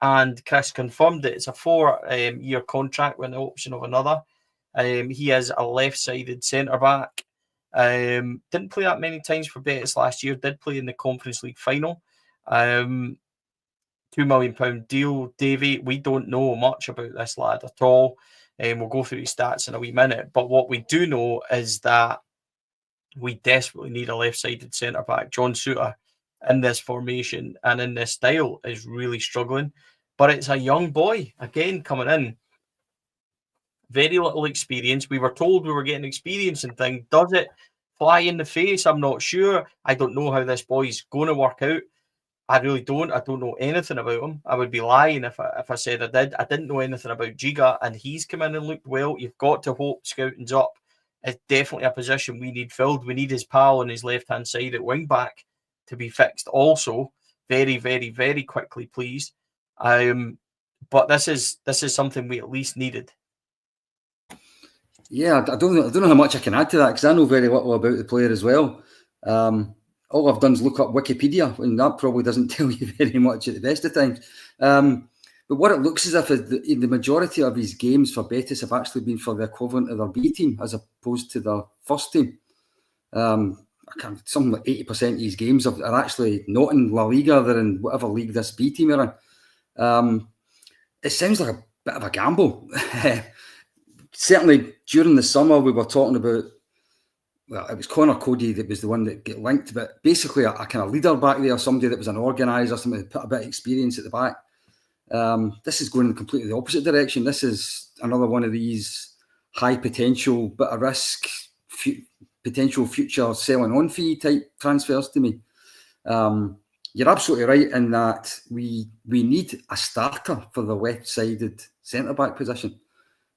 and Chris confirmed it. It's a 4-year contract with an option of another. He is a left-sided centre-back. Didn't play that many times for Betis last year. Did play in the Conference League final. £2 million deal. Davey, we don't know much about this lad at all. We'll go through his stats in a wee minute. But what we do know is that we desperately need a left-sided centre-back. John Souttar in this formation and in this style is really struggling. But it's a young boy, again, coming in. Very little experience. We were told we were getting experience and things. Does it fly in the face? I'm not sure. I don't know how this boy's going to work out. I really don't. I don't know anything about him. I would be lying if I said I did. I didn't know anything about Giga, and he's come in and looked well. You've got to hope scouting's up. It's definitely a position we need filled. We need his pal on his left-hand side at wing-back to be fixed also very, very, very quickly, please. But this is something we at least needed. Yeah, I don't know how much I can add to that, because I know very little about the player as well. All I've done is look up Wikipedia, and that probably doesn't tell you very much at the best of times. But what it looks as if the majority of his games for Betis have actually been for the equivalent of their B team as opposed to their first team. something like 80% of these games are actually not in La Liga. They're in whatever league this B team are in. It sounds like a bit of a gamble. Certainly during the summer we were talking about, well, it was Connor Cody that was the one that got linked, but basically a kind of leader back there, somebody that was an organiser, somebody that put a bit of experience at the back. This is going in completely the opposite direction. This is another one of these high potential, bit of risk, potential future selling on fee type transfers to me. You're absolutely right in that we need a starter for the left-sided centre-back position.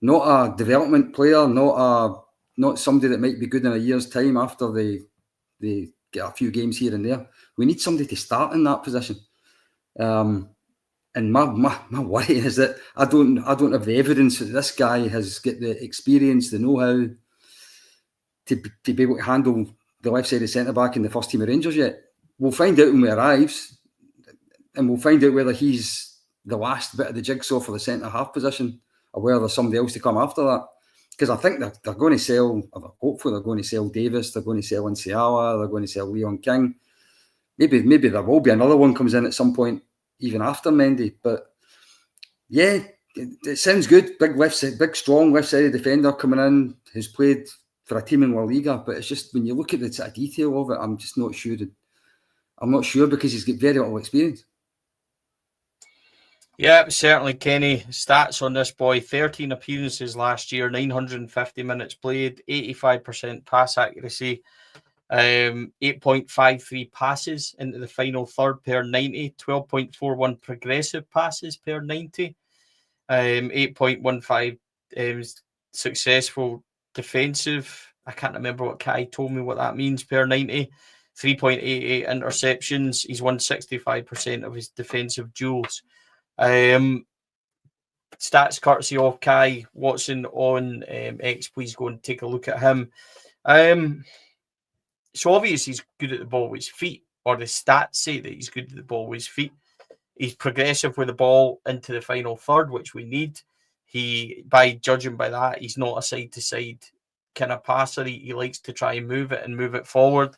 Not a development player, not somebody that might be good in a year's time after they get a few games here and there. We need somebody to start in that position. And my worry is that I don't have the evidence that this guy has got the experience, the know-how to be able to handle the left-sided centre-back in the first team of Rangers yet. We'll find out when he arrives, and we'll find out whether he's the last bit of the jigsaw for the centre-half position or whether there's somebody else to come after that. Because I think they're going to sell, hopefully they're going to sell Davis, they're going to sell Nsiala, they're going to sell Leon King. Maybe there will be another one comes in at some point, even after Mendy. But yeah, it sounds good. Big strong left-sided defender coming in who's played for a team in La Liga. But it's just when you look at the sort of detail of it, I'm just not sure. I'm not sure because he's got very little experience. Yeah, certainly, Kenny. Stats on this boy: 13 appearances last year, 950 minutes played, 85% pass accuracy, 8.53 passes into the final third per 90, 12.41 progressive passes per 90, 8.15 successful defensive. I can't remember what Kai told me what that means per 90. 3.88 interceptions. He's won 65% of his defensive duels. Stats courtesy of Kai Watson on X. Please go and take a look at him. So obviously he's good at the ball with his feet, or the stats say that he's good at the ball with his feet. He's progressive with the ball into the final third, which we need. By judging by that, he's not a side-to-side kind of passer. He likes to try and move it forward.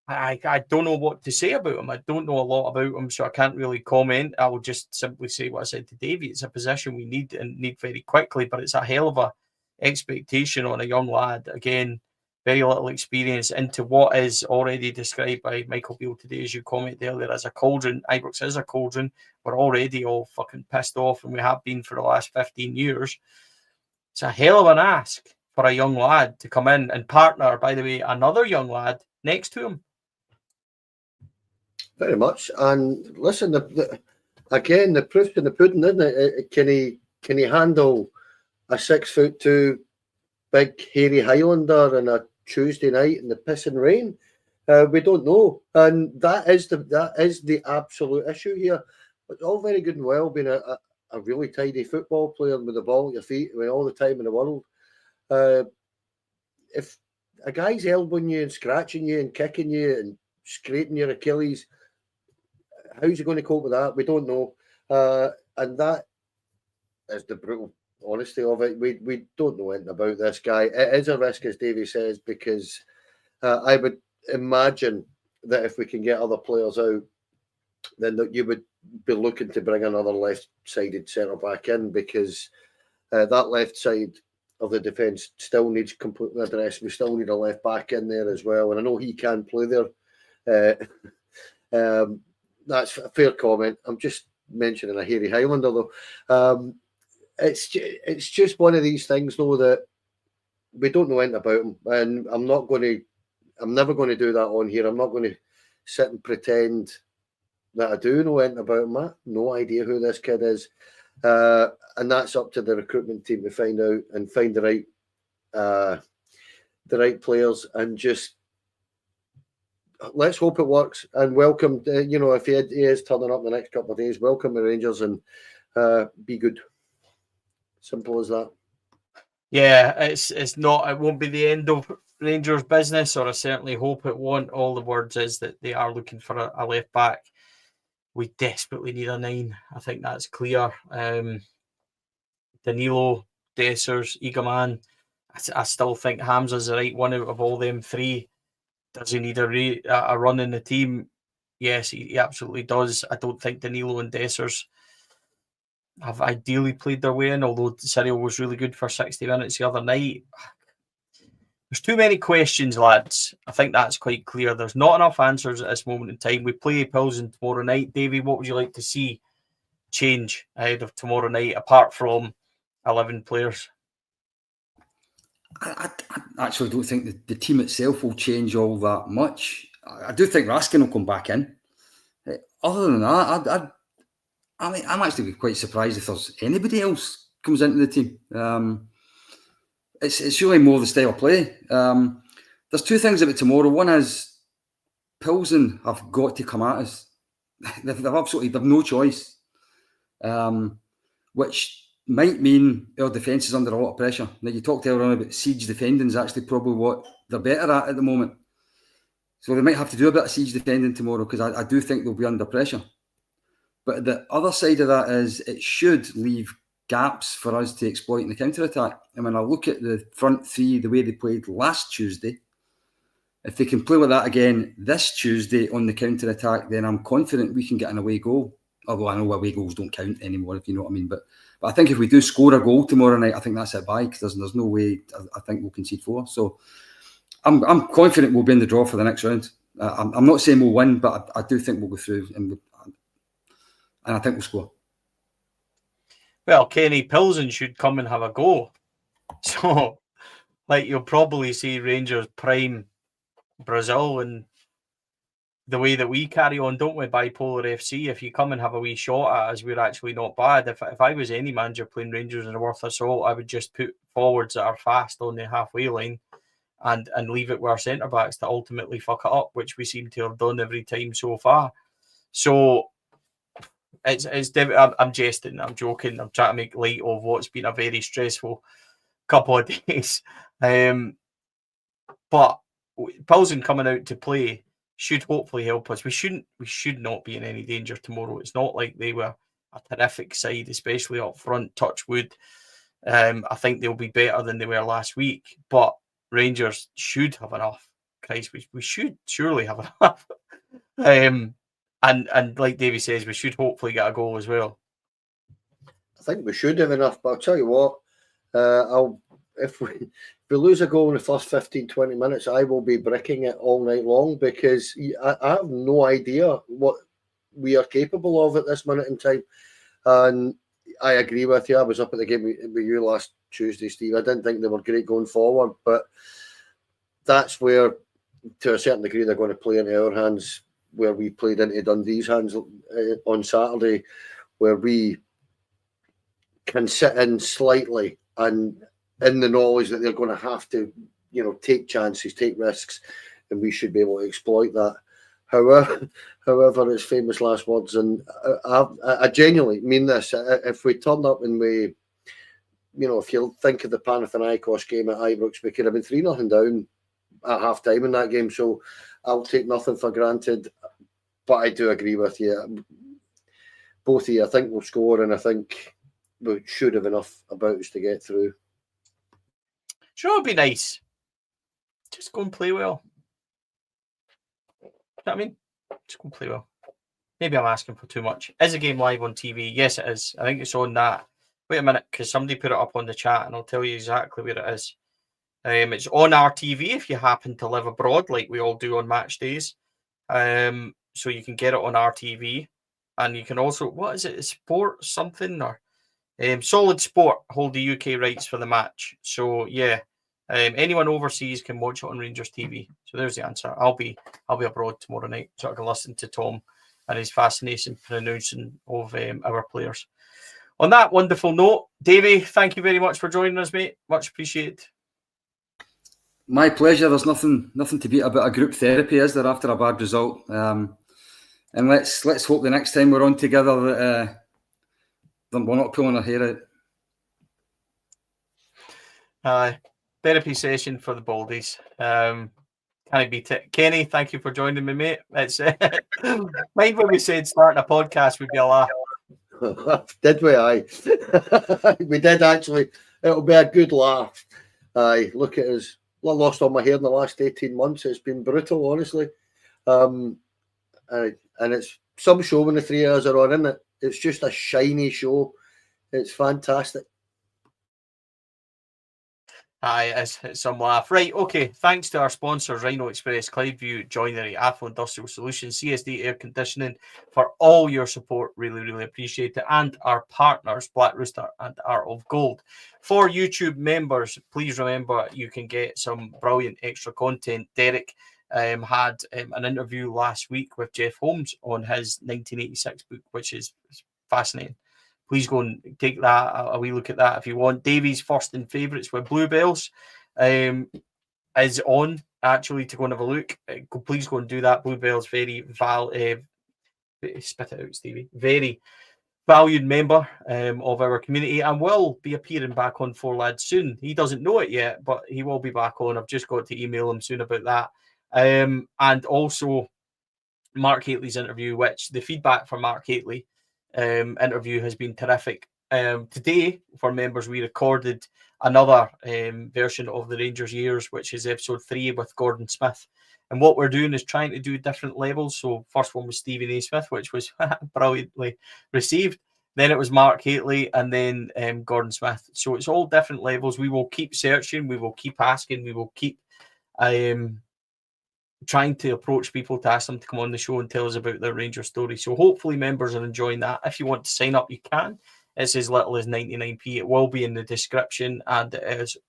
I don't know what to say about him. I don't know a lot about him, so I can't really comment. I will just simply say what I said to Davey. It's a position we need very quickly, but it's a hell of a expectation on a young lad. Again, very little experience into what is already described by Michael Beale today, as you commented earlier, as a cauldron. Ibrox is a cauldron. We're already all fucking pissed off, and we have been for the last 15 years. It's a hell of an ask for a young lad to come in and partner, by the way, another young lad next to him. Very much. And listen, again, the proof's in the pudding, isn't it? Can he handle a 6'2" big hairy Highlander on a Tuesday night in the pissing rain? We don't know, and that is the absolute issue here. It's all very good and well being a really tidy football player with the ball at your feet all the time in the world. If a guy's elbowing you and scratching you and kicking you and scraping your Achilles, how's he going to cope with that? We don't know. And that is the brutal honesty of it. We don't know anything about this guy. It is a risk, as Davey says, because I would imagine that if we can get other players out, then you would be looking to bring another left-sided centre-back in, because that left side of the defence still needs completely addressed. We still need a left-back in there as well. And I know he can play there. That's a fair comment. I'm just mentioning a hairy Highlander, though. It's just one of these things, though, that we don't know anything about him, and I'm never going to do that on here. I'm not going to sit and pretend that I do know anything about him. I have no idea who this kid is, and that's up to the recruitment team to find out and find the right players, and just let's hope it works. And welcome, if he is turning up the next couple of days, welcome the Rangers and be good. Simple as that. Yeah, it's not. It won't be the end of Rangers' business, or I certainly hope it won't. All the words is that they are looking for a left back. We desperately need a 9. I think that's clear. Danilo, Dessers, Eagleman. I still think Hamza's the right one out of all them three. Does he need a run in the team? Yes, he absolutely does. I don't think Danilo and Dessers have ideally played their way in, although Cyril was really good for 60 minutes the other night. There's too many questions, lads. I think that's quite clear. There's not enough answers at this moment in time. We play Plzen tomorrow night. Davey, what would you like to see change ahead of tomorrow night, apart from 11 players? I actually don't think the team itself will change all that much. I do think Raskin will come back in. Other than that, I'm actually quite surprised if there's anybody else comes into the team. It's really more the style of play. There's two things about tomorrow. One is Plzen have got to come at us. They've no choice, which might mean our defence is under a lot of pressure. Now, you talked earlier on about siege defending is actually probably what they're better at the moment. So they might have to do a bit of siege defending tomorrow, because I do think they'll be under pressure. But the other side of that is it should leave gaps for us to exploit in the counter-attack. And when I look at the front three, the way they played last Tuesday, if they can play with that again this Tuesday on the counter-attack, then I'm confident we can get an away goal. Although I know away goals don't count anymore, if you know what I mean. But I think if we do score a goal tomorrow night, I think that's it by, because there's no way I think we'll concede 4. So I'm confident we'll be in the draw for the next round. I'm not saying we'll win, but I do think we'll go through, and I think we'll score. Well, Kenny, Plzen should come and have a go. So, like, you'll probably see Rangers prime Brazil, and the way that we carry on, don't we, Bipolar FC, if you come and have a wee shot at us, we're actually not bad. If I was any manager playing Rangers in a worth of salt, I would just put forwards that are fast on the halfway line and leave it with our centre-backs to ultimately fuck it up, which we seem to have done every time so far. So I'm jesting, I'm joking, I'm trying to make light of what's been a very stressful couple of days. But Plzen coming out to play should hopefully help us. We should not be in any danger tomorrow. It's not like they were a terrific side, especially up front, touch wood. I think they'll be better than they were last week, but Rangers should have enough. Christ, we should surely have enough. And like Davey says, we should hopefully get a goal as well. I think we should have enough, but I'll tell you what, if we lose a goal in the first 15, 20 minutes, I will be bricking it all night long, because I have no idea what we are capable of at this minute in time. And I agree with you. I was up at the game with you last Tuesday, Steve. I didn't think they were great going forward, but that's where, to a certain degree, they're going to play into our hands, where we played into Dundee's hands on Saturday, where we can sit in slightly and in the knowledge that they're going to have to, take chances, take risks, and we should be able to exploit that. However, it's famous last words, and I genuinely mean this. If we turn up and we, if you think of the Panathinaikos game at Ibrox, we could have been 3-0 down at half time in that game. So I'll take nothing for granted. But I do agree with you. Both of you, I think we'll score, and I think we should have enough about us to get through. Sure, it'd be nice. Just go and play well. You know what I mean? Just go and play well. Maybe I'm asking for too much. Is the game live on TV? Yes, it is. I think it's on that. Wait a minute, because somebody put it up on the chat, and I'll tell you exactly where it is. It's on our TV if you happen to live abroad, like we all do on match days. So you can get it on our TV, and you can also, what is it, Sport something, or Solid Sport hold the UK rights for the match. So yeah, anyone overseas can watch it on Rangers TV. So there's the answer. I'll be abroad tomorrow night, so I can listen to Tom and his fascinating pronouncing of our players. On that wonderful note, Davey, thank you very much for joining us, mate. Much appreciated. My pleasure. There's nothing to beat a bit of group therapy, is there, after a bad result? And let's hope the next time we're on together that we're not pulling our hair out. Therapy session for the Baldies. Can I beat it? Kenny, thank you for joining me, mate. It's mind when we said starting a podcast would be a laugh. Did we? Aye. We did actually. It'll be a good laugh. Aye, look at us. I lost all my hair in the last 18 months. It's been brutal, honestly. And it's some show when the 3 hours are on, isn't it? It's just a shiny show. It's fantastic. Aye, it's some laugh. Right, okay. Thanks to our sponsors, Rhino Express, Clydeview Joinery, Athlon Industrial Solutions, CSD Air Conditioning, for all your support. Really, really appreciate it. And our partners, Black Rooster and Art of Gold. For YouTube members, please remember you can get some brilliant extra content. Derek had an interview last week with Jeff Holmes on his 1986 book, which is fascinating. Please go and take that a wee look at that if you want. Davey's first and favourites with Bluebells is on, actually, to go and have a look. Please go and do that. Bluebells, spit it out, Stevie. Very valued member of our community, and will be appearing back on Four Lads soon. He doesn't know it yet, but he will be back on. I've just got to email him soon about that. And also Mark Hateley's interview, which the feedback for Mark Hateley interview has been terrific. Today, for members, we recorded another version of the Rangers Years, which is episode 3 with Gordon Smith. And what we're doing is trying to do different levels. So first one was Stephen A. Smith, which was brilliantly received. Then it was Mark Hateley, and then Gordon Smith. So it's all different levels. We will keep searching. We will keep asking. We will keep trying to approach people to ask them to come on the show and tell us about their Ranger story. So hopefully members are enjoying that. If you want to sign up, you can. It's as little as 99p. It will be in the description, and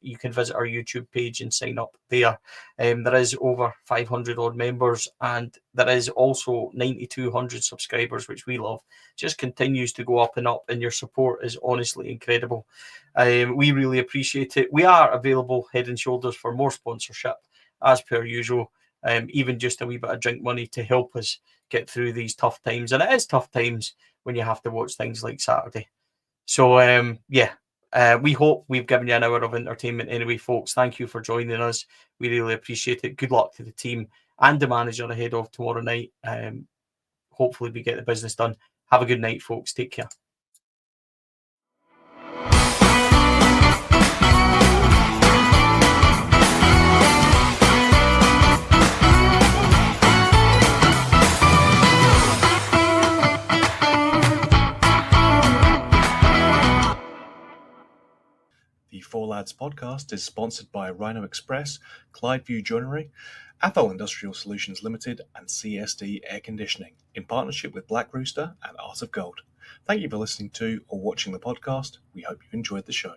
you can visit our YouTube page and sign up there. There is over 500 odd members, and there is also 9,200 subscribers, which we love. Just continues to go up, and your support is honestly incredible. We really appreciate it. We are available head and shoulders for more sponsorship, as per usual. Even just a wee bit of drink money to help us get through these tough times. And it is tough times when you have to watch things like Saturday. So, we hope we've given you an hour of entertainment anyway, folks. Thank you for joining us. We really appreciate it. Good luck to the team and the manager ahead of tomorrow night. Hopefully we get the business done. Have a good night, folks. Take care. The Four Lads podcast is sponsored by Rhino Express, Clydeview Joinery, Athlon Industrial Solutions Limited, and CSD Air Conditioning, in partnership with Black Rooster and Art of Gold. Thank you for listening to or watching the podcast. We hope you enjoyed the show.